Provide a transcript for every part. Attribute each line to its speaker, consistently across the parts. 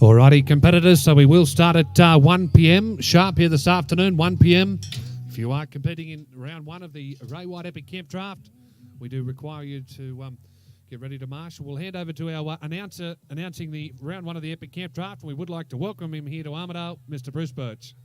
Speaker 1: Alrighty, competitors, so we will start at 1 p.m. sharp here this afternoon, 1 p.m. If you are competing in round one of the Ray White Epic Campdraft, we do require you to get ready to marshal. We'll hand over to our announcer announcing the round one of the Epic Campdraft, and we would like to welcome him here to Armidale, Mr. Bruce Birch.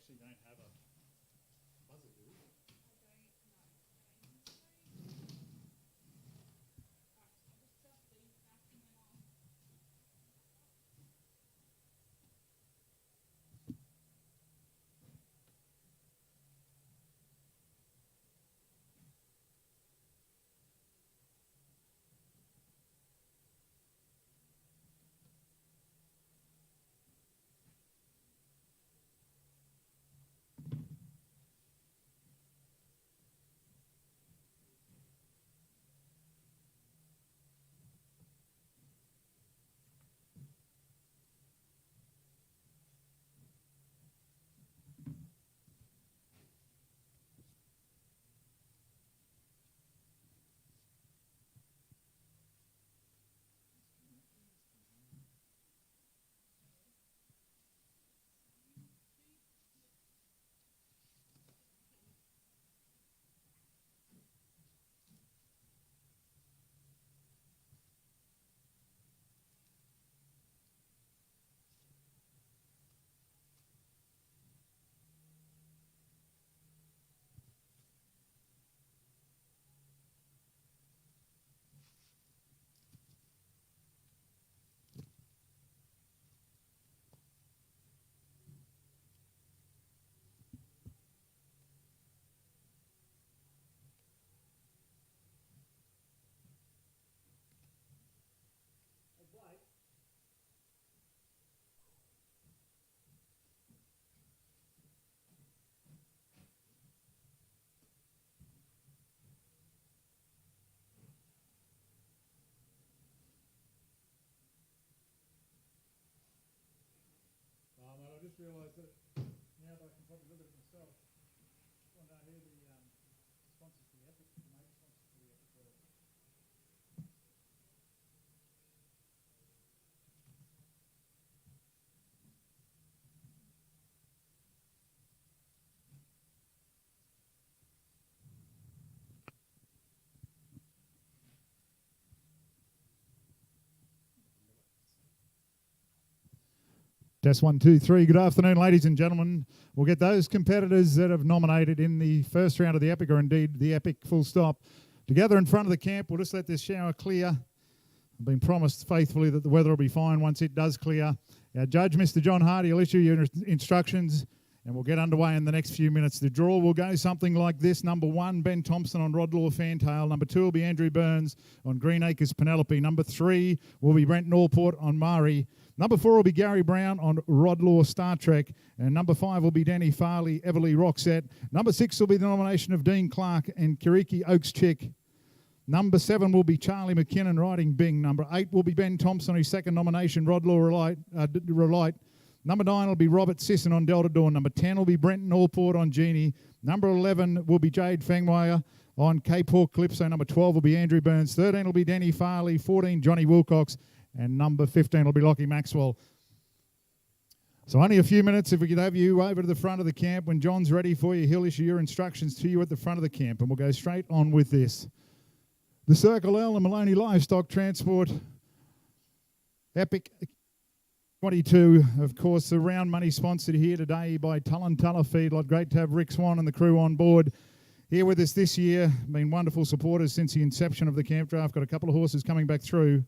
Speaker 2: Don't have a buzzer, do we? I just realised that now that I can probably look at it myself, I want to hear the sponsors for the Epic, the main sponsors for the Epic World. Test 1, 2, 3. Good afternoon, ladies and gentlemen. We'll get those competitors that have nominated in the first round of the Epic, or indeed the Epic full stop, together in front of the camp. We'll just let this shower clear. I've been promised faithfully that the weather will be fine once it does clear. Our judge, Mr. John Hardy, will issue your instructions, and we'll get underway in the next few minutes. The draw will go something like this. Number 1, Ben Thompson on Rodlaw Fantail. Number 2 will be Andrew Burns on Green Acres Penelope. Number 3 will be Brent Norport on Murray. Number 4 will be Gary Brown on Rodlaw Star Trek. And number 5 will be Danny Farley, Everly Roxette. Number 6 will be the nomination of Dean Clark and Kiriki Oaks Chick. Number 7 will be Charlie McKinnon riding Bing. Number 8 will be Ben Thompson, his second nomination, Rodlaw Relight. Number 9 will be Robert Sisson on Delta Dawn. Number 10 will be Brent Norport on Genie. Number 11 will be Jade Fengwire on Cape Hawk Calypso. Number 12 will be Andrew Burns. 13 will be Danny Farley. 14, Johnny Wilcox. And number 15 will be Lockie Maxwell. So only a few minutes. If we could have you over to the front of the camp. When John's ready for you, he'll issue your instructions to you at the front of the camp. And we'll go straight on with this. The Circle L and Maloney Livestock Transport Epic 22, of course, the round money sponsored here today by Tulla Feedlot. Great to have Rick Swan and the crew on board here with us this year. Been wonderful supporters since the inception of the camp draft. Got a couple of horses coming back through.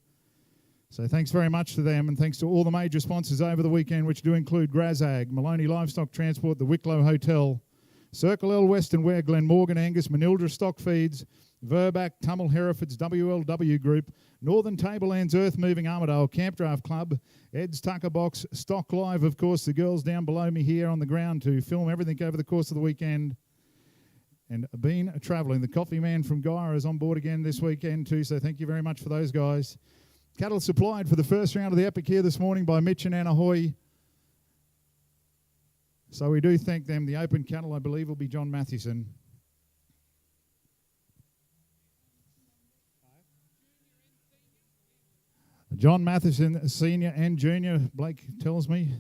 Speaker 2: So thanks very much to them, and thanks to all the major sponsors over the weekend, which do include Grazag, Maloney Livestock Transport, the Wicklow Hotel, Circle L Western Wear, Glenmorgan Angus, Manildra Stock Feeds, Verback, Tummel Herefords, WLW Group, Northern Tablelands Earth Moving Armidale, Campdraft Club, Ed's Tucker Box, Stock Live, of course, the girls down below me here on the ground to film everything over the course of the weekend. And been travelling. The Coffee Man from Gyra is on board again this weekend too, so thank you very much for those guys. Cattle supplied for the first round of the Epic here this morning by Mitch and Anna Hoy. So we do thank them. The open cattle, I believe, will be John Mathewson. John Mathewson, Senior and Junior, Blake tells me.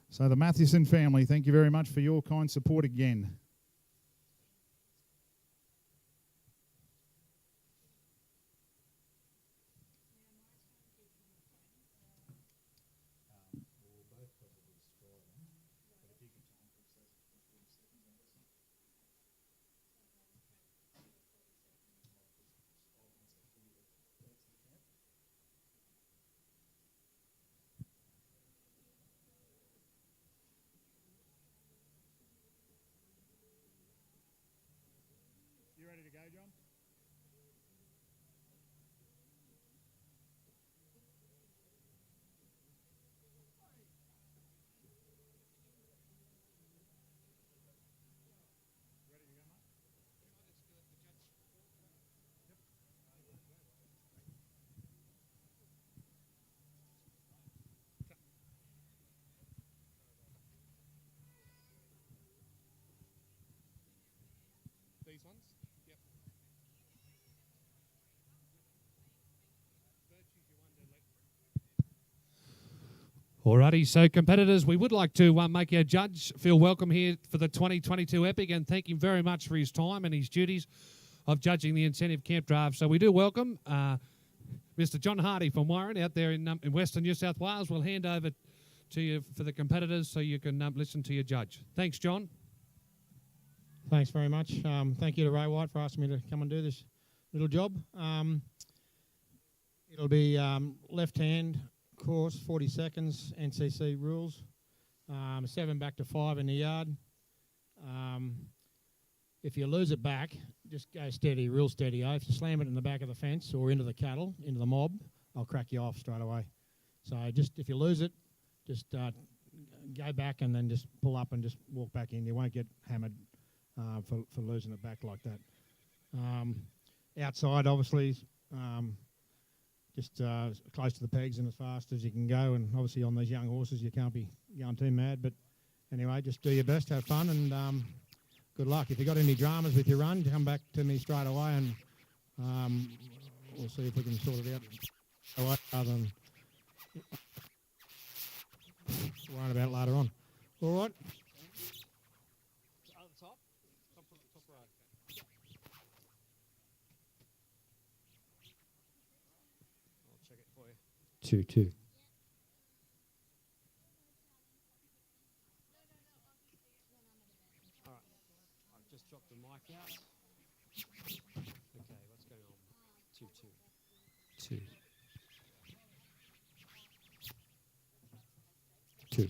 Speaker 2: So the Mathewson family, thank you very much for your kind support again. You ready to go, John?
Speaker 1: These ones? Yep. Alrighty, so competitors, we would like to make our judge feel welcome here for the 2022 Epic and thank him very much for his time and his duties of judging the incentive camp draft. So we do welcome Mr. John Hardy from Warren out there in Western New South Wales. We'll hand over to you for the competitors so you can listen to your judge. Thanks, John.
Speaker 3: Thanks very much. Thank you to Ray White for asking me to come and do this little job. It'll be left hand course, 40 seconds, NCC rules. 7 back to 5 in the yard. If you lose it back, just go steady, real steady. If you slam it in the back of the fence or into the cattle, into the mob, I'll crack you off straight away. So just if you lose it, just go back and then just pull up and just walk back in. You won't get hammered for losing it back like that. Outside, obviously, just close to the pegs and as fast as you can go. And obviously on these young horses, you can't be going too mad. But anyway, just do your best, have fun, and good luck. If you've got any dramas with your run, come back to me straight away and we'll see if we can sort it out rather than worrying about it later on. All right?
Speaker 1: Top row. I'll check it for you.
Speaker 3: 2-2.
Speaker 1: All right. I've just dropped the mic out. Okay, what's going on? 2-2.
Speaker 3: 2.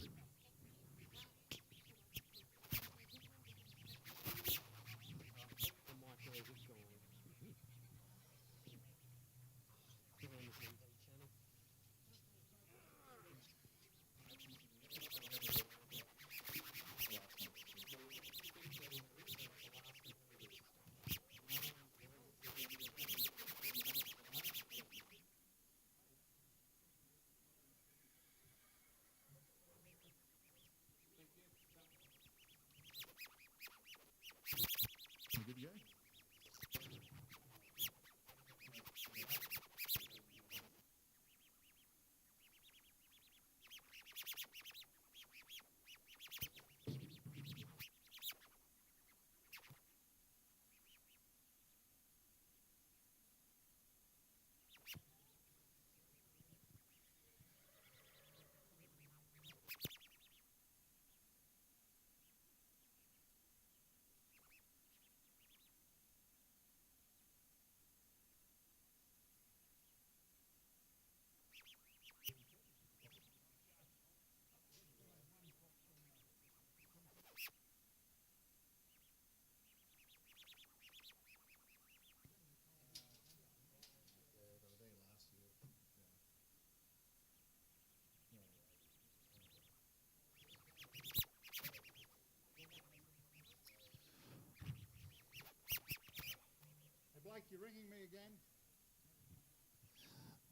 Speaker 2: you're ringing me again.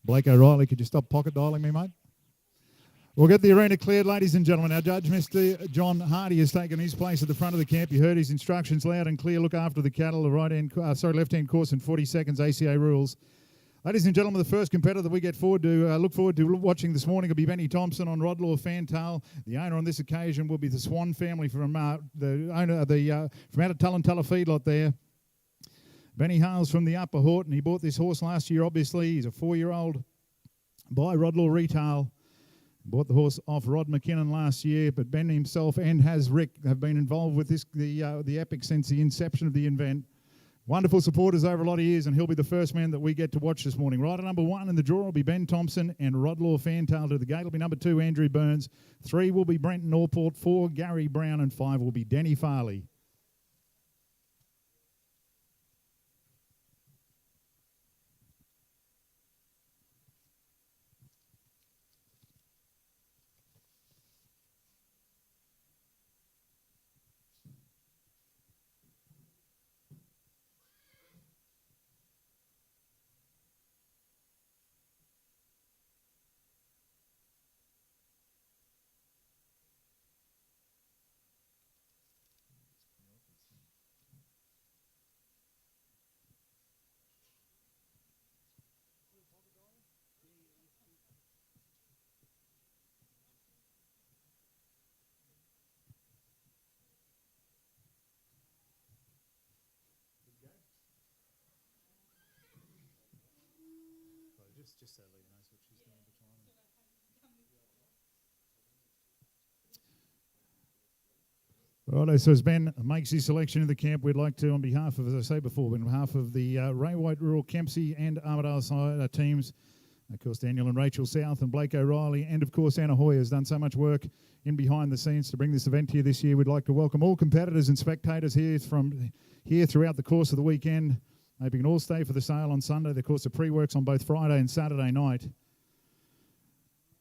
Speaker 2: Blake O'Reilly, could you stop pocket dialing me, mate? We'll get the arena cleared, ladies and gentlemen. Our judge, Mr. John Hardy, has taken his place at the front of the camp. You heard his instructions loud and clear. Look after the cattle, the left-hand course in 40 seconds, ACA rules. Ladies and gentlemen, the first competitor that we look forward to watching this morning will be Benny Thompson on Rodlaw Fantail. The owner on this occasion will be the Swan family from from out of Tullantalla feedlot there. Benny hails from the Upper Horton. He bought this horse last year, obviously. He's a 4-year-old by Rodlaw Retail. Bought the horse off Rod McKinnon last year, but Ben himself and Rick have been involved with the Epic since the inception of the event. Wonderful supporters over a lot of years, and he'll be the first man that we get to watch this morning. Rider number 1 in the draw will be Ben Thompson, and Rodlaw Fantail to the gate will be number 2, Andrew Burns. 3 will be Brenton Norport, 4, Gary Brown, and 5 will be Denny Farley. Just so Lee knows what she's doing at the time. Righto, so as Ben makes his selection in the camp, we'd like to, on behalf of, as I say before, on behalf of the Ray White Rural Kempsey and Armidale side teams, of course Daniel and Rachel South and Blake O'Reilly, and of course Anna Hoy has done so much work in behind the scenes to bring this event here this year. We'd like to welcome all competitors and spectators here throughout the course of the weekend. Hope you can all stay for the sale on Sunday. Of course, the pre-works on both Friday and Saturday night.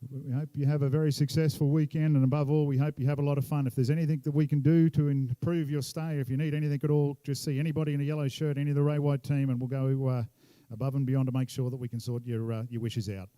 Speaker 2: We hope you have a very successful weekend, and above all, we hope you have a lot of fun. If there's anything that we can do to improve your stay, if you need anything at all, just see anybody in a yellow shirt, any of the Ray White team, and we'll go above and beyond to make sure that we can sort your wishes out.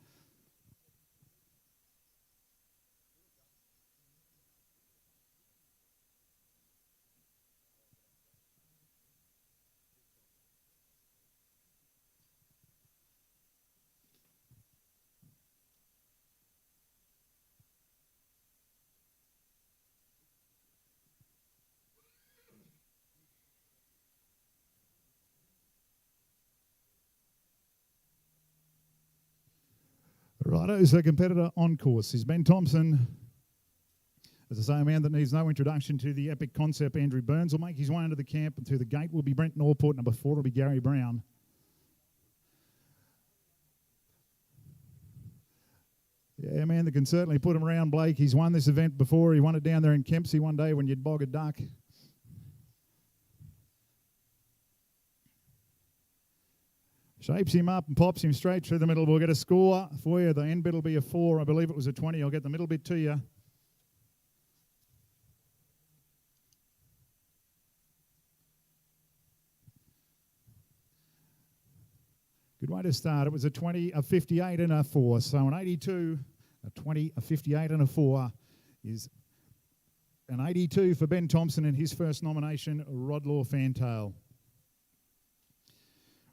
Speaker 2: Righto, so competitor on course is Ben Thompson. As I say, a man that needs no introduction to the epic concept. Andrew Burns will make his way into the camp, and through the gate will be Brenton Norport. Number 4 will be Gary Brown. Yeah, a man that can certainly put him around, Blake. He's won this event before. He won it down there in Kempsey one day when you'd bog a duck. Shapes him up and pops him straight through the middle. We'll get a score for you. The end bit will be a 4. I believe it was a 20. I'll get the middle bit to you. Good way to start. It was a 20, a 58 and a 4. So an 82, a 20, a 58 and a 4 is an 82 for Ben Thompson in his first nomination, Rodlaw Fantail.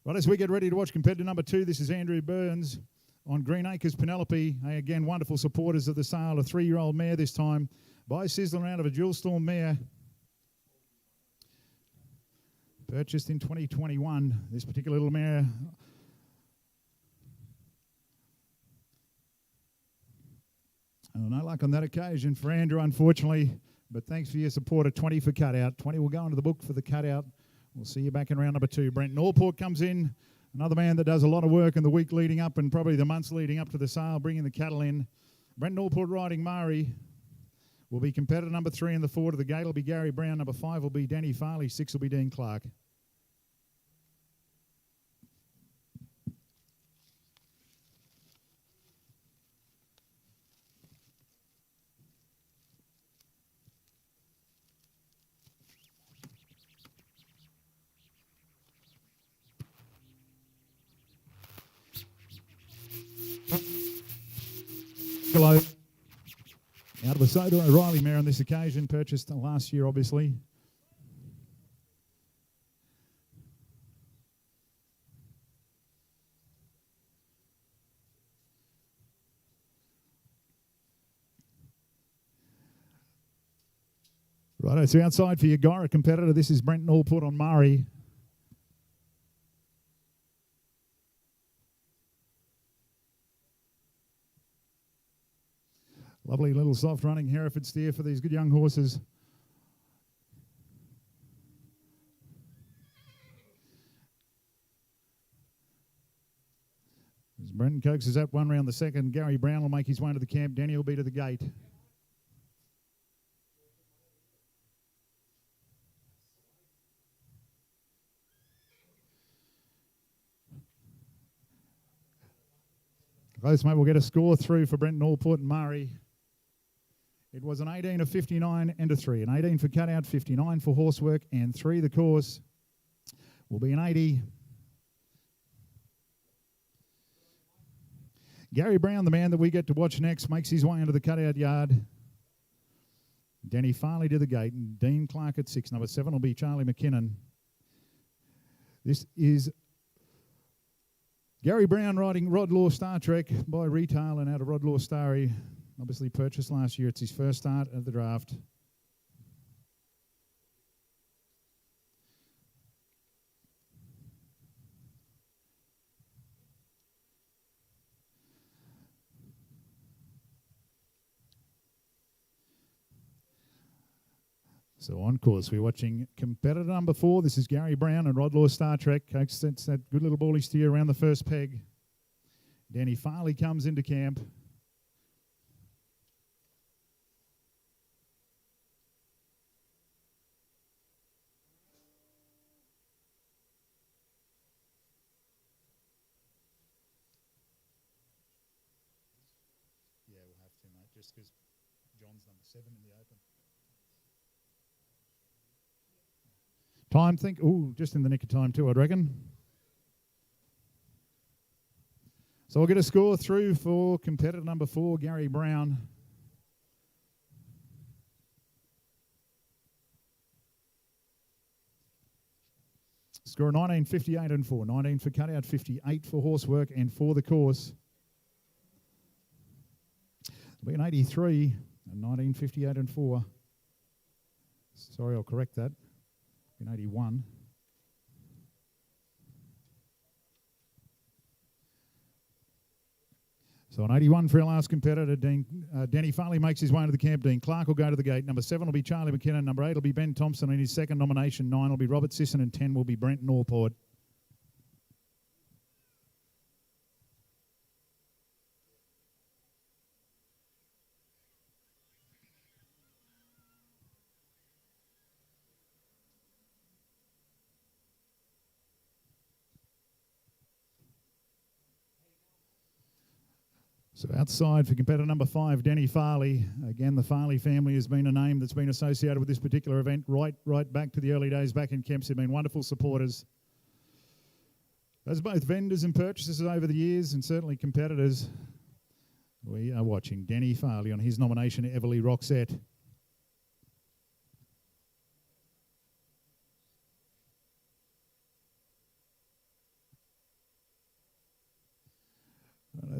Speaker 2: Right, as we get ready to watch competitor number 2, this is Andrew Burns on Green Acres Penelope. Again, wonderful supporters of the sale. A 3-year-old mare this time by sizzling out of a dual storm mare. Purchased in 2021. This particular little mare. No luck on that occasion for Andrew, unfortunately. But thanks for your support. A 20 for cutout. 20 will go into the book for the cutout. We'll see you back in round number 2. Brent Norport comes in, another man that does a lot of work in the week leading up and probably the months leading up to the sale, bringing the cattle in. Brent Norport riding Murray will be competitor number 3 in the 4 to the gate will be Gary Brown. Number 5 will be Danny Farley. 6 will be Dean Clark. Hello. Out of a Soda O'Reilly mare on this occasion, purchased last year, obviously. Righto, so outside for your Gyra competitor, this is Brent Allport on Murray. Lovely little soft running Hereford steer for these good young horses. As Brendan coaxes that one round the second, Gary Brown will make his way to the camp. Danny will be to the gate. Close, mate. We'll get a score through for Brenton Allport and Murray. It was an 18 of 59 and a 3. An 18 for cutout, 59 for horsework, and 3 the course. Will be an 80. Gary Brown, the man that we get to watch next, makes his way into the cutout yard. Danny Farley to the gate, and Dean Clark at 6. Number 7 will be Charlie McKinnon. This is Gary Brown riding Rod Law Star Trek by retail and out of Rod Law Starry. Obviously purchased last year. It's his first start of the draft. So on course, we're watching competitor number 4. This is Gary Brown and Rod Law Star Trek. That's that good little bally steer around the first peg. Danny Farley comes into camp. Yeah, we'll have to, mate, just because John's number 7 in the open. Time, just in the nick of time too, I'd reckon. So we'll get a score through for competitor number 4, Gary Brown. Score 19.58 and 4. 19 for cutout, 58 for horsework, and 4 the course. It'll be an 83 and 19.58 and 4. Sorry, I'll correct that. In 81. So an 81 for our last competitor. Danny Farley makes his way into the camp. Dean Clark will go to the gate. Number 7 will be Charlie McKinnon. Number 8 will be Ben Thompson. In his second nomination, 9 will be Robert Sisson, and 10 will be Brenton Allport. So outside for competitor number 5, Danny Farley. Again, the Farley family has been a name that's been associated with this particular event right back to the early days back in Kemps. They've been wonderful supporters. As both vendors and purchasers over the years, and certainly competitors, we are watching Danny Farley on his nomination, Everly Roxette.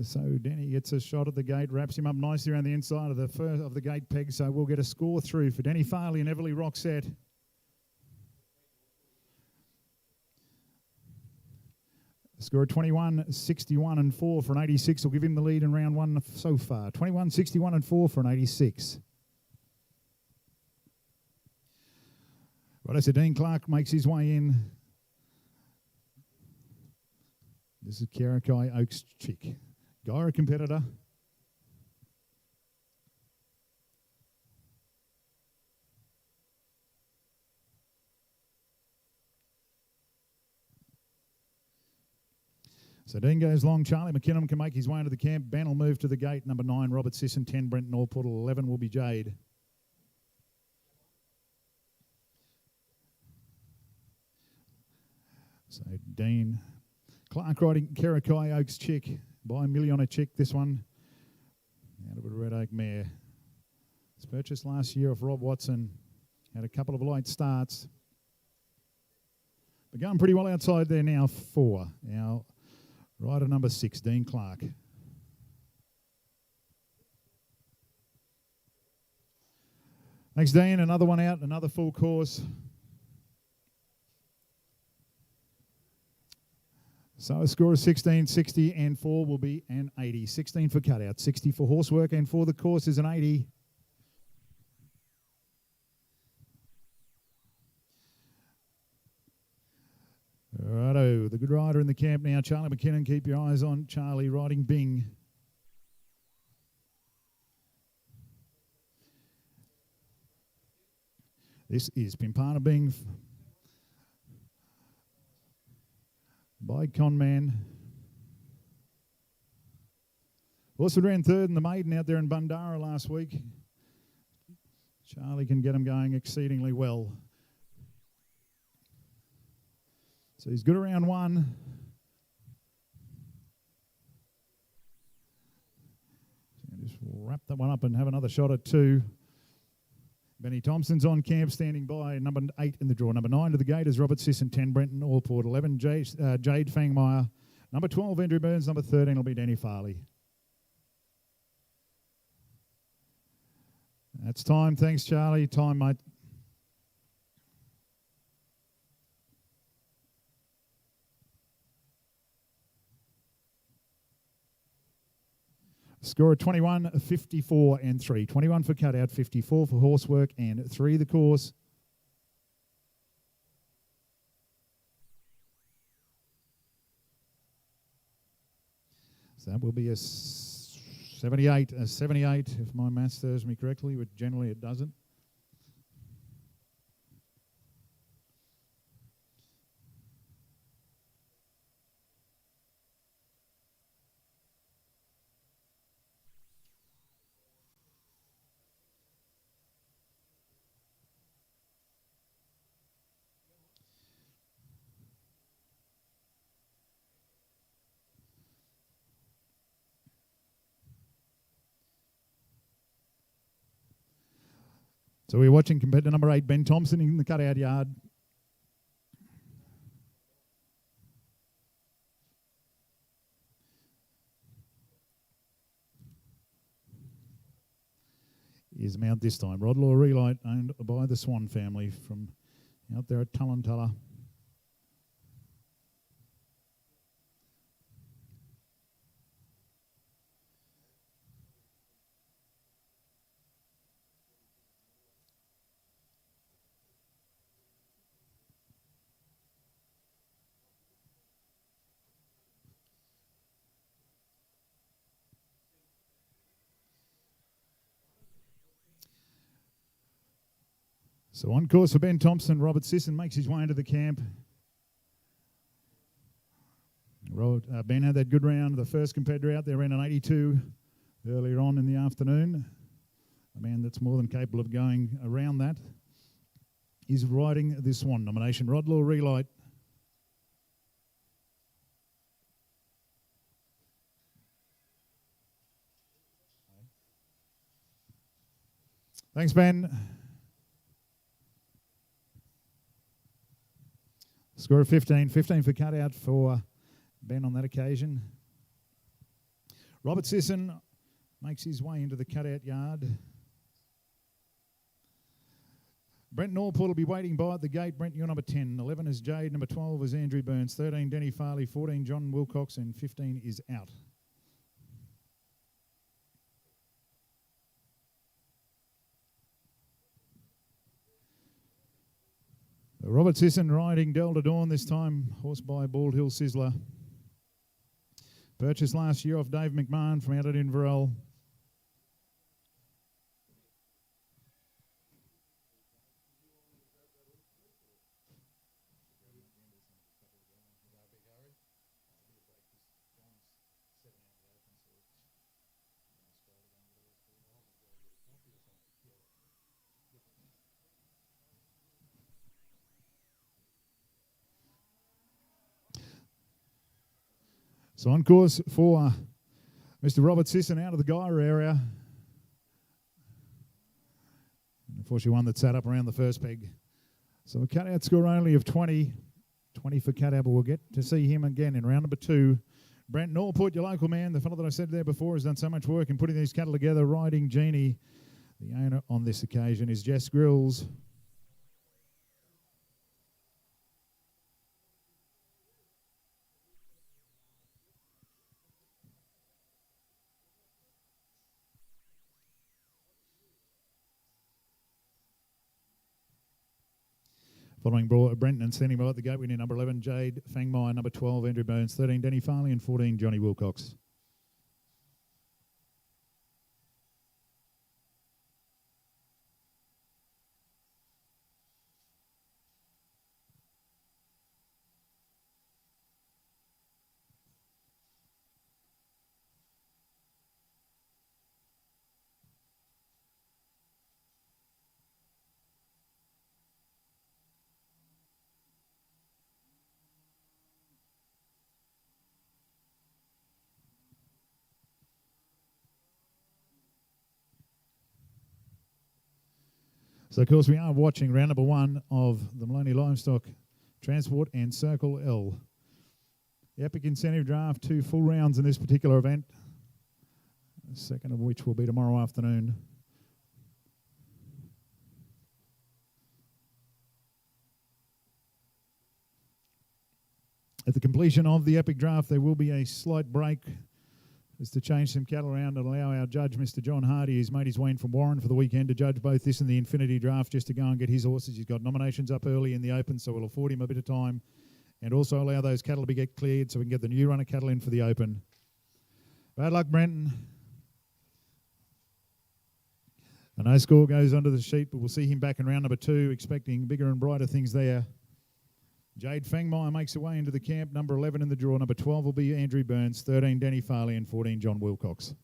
Speaker 2: So Danny gets a shot at the gate, wraps him up nicely around the inside of the gate peg. So we'll get a score through for Danny Farley and Everly Roxette. Score 21, 61 and 4 for an 86. Will give him the lead in round 1 so far. 21, 61 and 4 for an 86. Right, so Dean Clark makes his way in. This is Karakai Oaks Chick. Gyra competitor. So Dean goes long. Charlie McKinnon can make his way into the camp. Ben will move to the gate. Number 9, Robert Sisson. 10, Brenton Allport. 11 will be Jade. So Dean Clark riding Karakai Oaks Chick by Milliona Chick. This one out bit of Red Oak mare. It's purchased last year off Rob Watson. Had a couple of late starts. But going pretty well outside there now, 4. Now, rider number 6, Dean Clark. Thanks, Dean. Another one out, another full course. So a score of 16, 60 and 4 will be an 80. 16 for cutout, 60 for horsework, and for the course is an 80. Righto, the good rider in the camp now, Charlie McKinnon. Keep your eyes on Charlie riding Bing. This is Pimpana Bing by Conman. Also ran third in the maiden out there in Bundara last week. Charlie can get him going exceedingly well. So he's good around 1. Just wrap that one up and have another shot at 2. Benny Thompson's on camp, standing by. Number 8 in the draw. Number 9 to the gate is Robert Sisson, 10 Brenton Allport, 11 Jade Fangmeyer. Number 12 Andrew Burns, number 13 will be Danny Farley. That's time. Thanks, Charlie. Time, mate. Score of 21, 54 and 3. 21 for cutout, 54 for horsework and 3 the course. So that will be a 78, if my maths serves me correctly, which generally it doesn't. So we're watching competitor number 8, Ben Thompson, in the cutout yard. Is mount this time. Rodlaw Relight, owned by the Swan family from out there at Tullantalla. So on course for Ben Thompson, Robert Sisson makes his way into the camp. Ben had that good round. The first competitor out there ran an 82 earlier on in the afternoon. A man that's more than capable of going around that. He's riding this Swan nomination. Rodlaw Relight. Thanks, Ben. Score of 15. 15 for cutout for Ben on that occasion. Robert Sisson makes his way into the cutout yard. Brent Norport will be waiting by at the gate. Brent, you're number 10. 11 is Jade. Number 12 is Andrew Burns. 13, Denny Farley. 14, John Wilcox. And 15 is out. Robert Sisson riding Delta Dawn this time, horse by Bald Hill Sizzler. Purchased last year off Dave McMahon from out at Inverell. So on course for Mr. Robert Sisson out of the Gyra area. Unfortunately, one that sat up around the first peg. So a cutout score only of 20. 20 for cutout, but we'll get to see him again in round number 2. Brent Norport, your local man, the fellow that I said there before, has done so much work in putting these cattle together, riding Genie. The owner on this occasion is Jess Grills. Following Brenton and standing by at the gate, we need number 11, Jade Fangmai, number 12, Andrew Burns, 13, Danny Farley, and 14, Johnny Wilcox. So, of course, we are watching round number 1 of the Maloney Livestock Transport and Circle L. The Epic Incentive Draft, 2 full rounds in this particular event, the second of which will be tomorrow afternoon. At the completion of the Epic Draft, there will be a slight break is to change some cattle around and allow our judge, Mr. John Hardy, who's made his way in from Warren for the weekend, to judge both this and the Infinity Draft, just to go and get his horses. He's got nominations up early in the Open, so we'll afford him a bit of time and also allow those cattle to get cleared so we can get the new runner cattle in for the Open. Bad luck, Brenton. A no score goes onto the sheet, but we'll see him back in round number 2, expecting bigger and brighter things there. Jade Fangmai makes her way into the camp. Number 11 in the draw. Number 12 will be Andrew Burns, 13 Danny Farley, and 14 John Wilcox.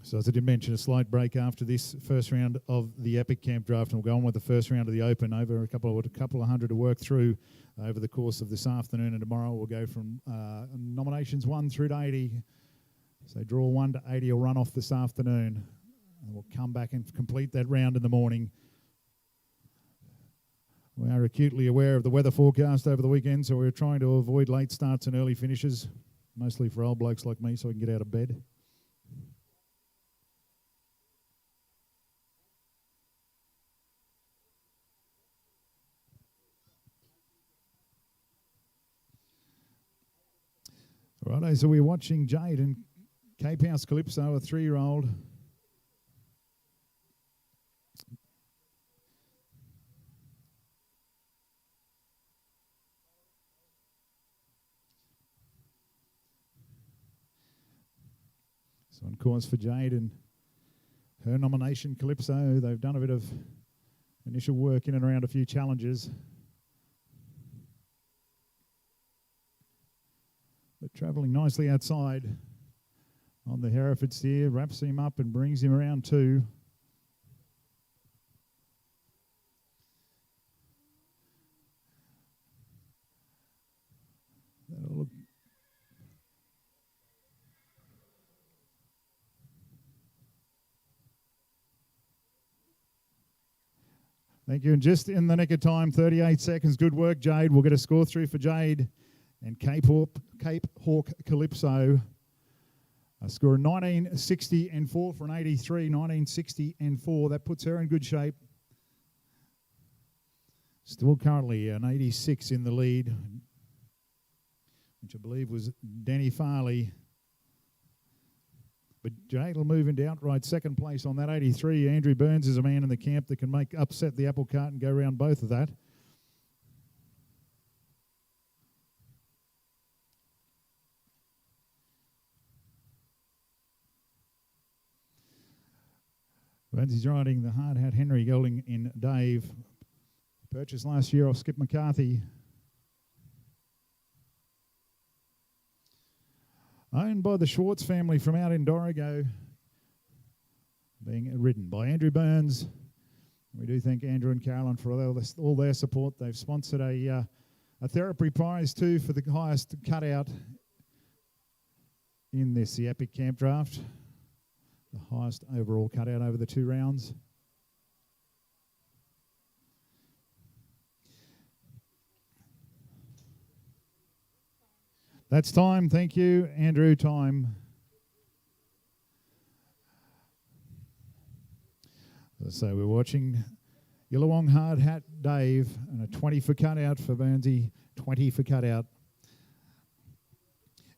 Speaker 2: So as I did mention, a slight break after this first round of the Epic Camp Draft, and we'll go on with the first round of the Open. Over a couple of hundred to work through over the course of this afternoon and tomorrow. We'll go from nominations 1 through to 80. So draw 1 to 80 will run off this afternoon, and we'll come back and complete that round in the morning. We are acutely aware of the weather forecast over the weekend, so we're trying to avoid late starts and early finishes, mostly for old blokes like me, so we can get out of bed. Righto, so we're watching Jade and Cape House Calypso, a 3-year-old. So on course for Jade and her nomination, Calypso. They've done a bit of initial work in and around a few challenges. But travelling nicely outside on the Hereford steer, wraps him up and brings him around 2. That'll look. Thank you. And just in the nick of time, 38 seconds. Good work, Jade. We'll get a score through for Jade and Cape Hawk Calypso. A score of 1960 and 4 for an 83, 1960 and 4. That puts her in good shape. Still currently an 86 in the lead, which I believe was Danny Farley. But Jade will move into outright second place on that 83. Andrew Burns is a man in the camp that can upset the apple cart and go around both of that. Burns is riding the Hard Hat Henry Golding in Dave. Purchased last year off Skip McCarthy. owned by the Schwartz family from out in Dorrigo, being ridden by Andrew Burns. We do thank Andrew and Carolyn for all their support. They've sponsored a therapy prize too for the highest cutout in this, the Epic Campdraft, the highest overall cutout over the 2 rounds. That's time. Thank you, Andrew. Time. So we're watching Illawong Hard Hat Dave and a 20 for cutout for Burnsy, 20 for cutout.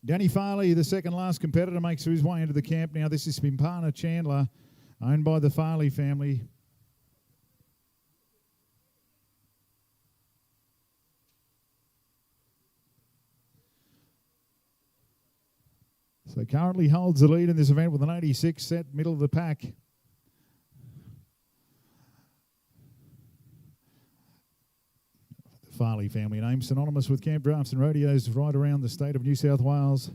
Speaker 2: Danny Farley, the second last competitor, makes his way into the camp. Now this is Pimpana Chandler, owned by the Farley family. So currently holds the lead in this event with an 86 set, middle of the pack. The Farley family name, synonymous with camp drafts and rodeos right around the state of New South Wales.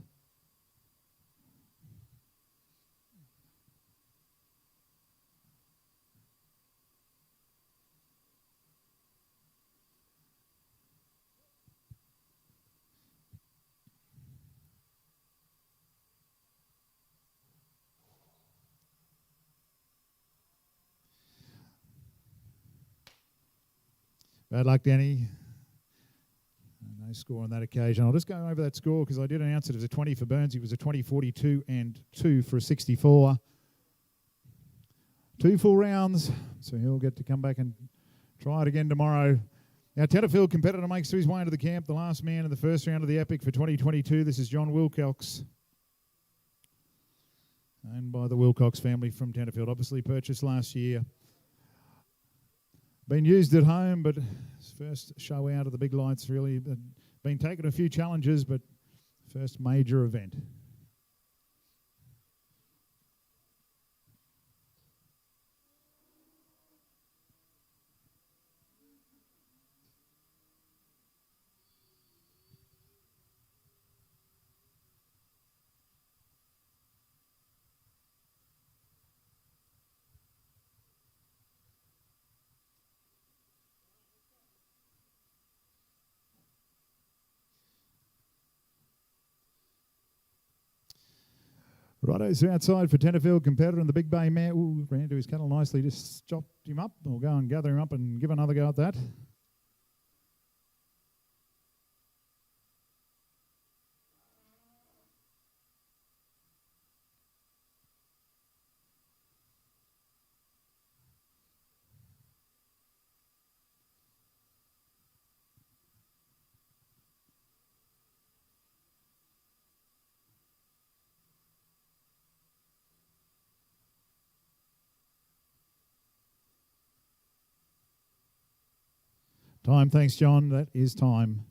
Speaker 2: Bad luck, Danny. No score on that occasion. I'll just go over that score because I did announce it as a 20 for Burns. It was a 20, 42 and 2 for a 64. 2 full rounds, so he'll get to come back and try it again tomorrow. Our Tenterfield competitor makes his way into the camp, the last man in the first round of the Epic for 2022. This is John Wilcox, owned by the Wilcox family from Tenterfield, obviously purchased last year. Been used at home, but his first show out of the big lights, really. Been taking a few challenges, but first major event. Righto, so outside for Tenterfield competitor and the big bay mare. Ooh, ran to his kennel nicely, just chopped him up. We'll go and gather him up and give another go at that. Time, thanks, John. That is time.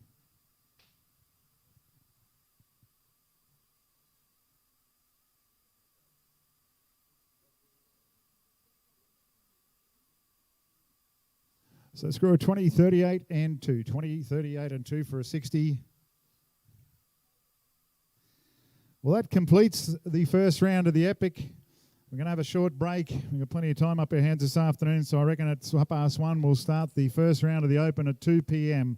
Speaker 2: So score 20, 38 and 2. 20, 38 and 2 for a 60. Well, that completes the first round of the Epic. We're going to have a short break. We've got plenty of time up our hands this afternoon, so I reckon at 1:30 we'll start the first round of the Open at 2 p.m.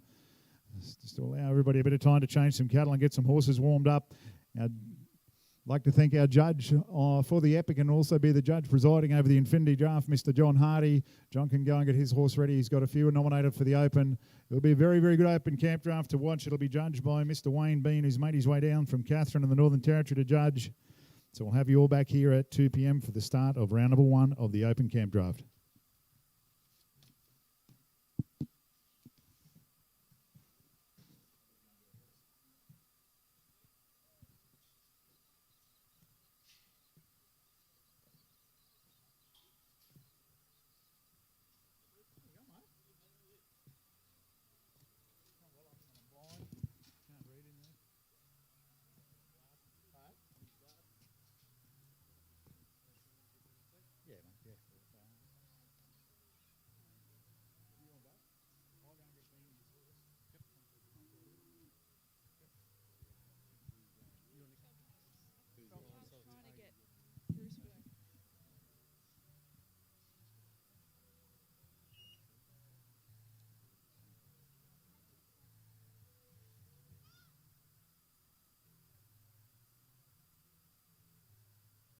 Speaker 2: Just to allow everybody a bit of time to change some cattle and get some horses warmed up. I'd like to thank our judge for the Epic and also be the judge presiding over the Infinity Draft, Mr. John Hardy. John can go and get his horse ready. He's got a few nominated for the Open. It'll be a very, very good Open camp draft to watch. It'll be judged by Mr. Wayne Bean, who's made his way down from Katherine in the Northern Territory to judge. So we'll have you all back here at 2 p.m. for the start of round number 1 of the Open Camp Draft.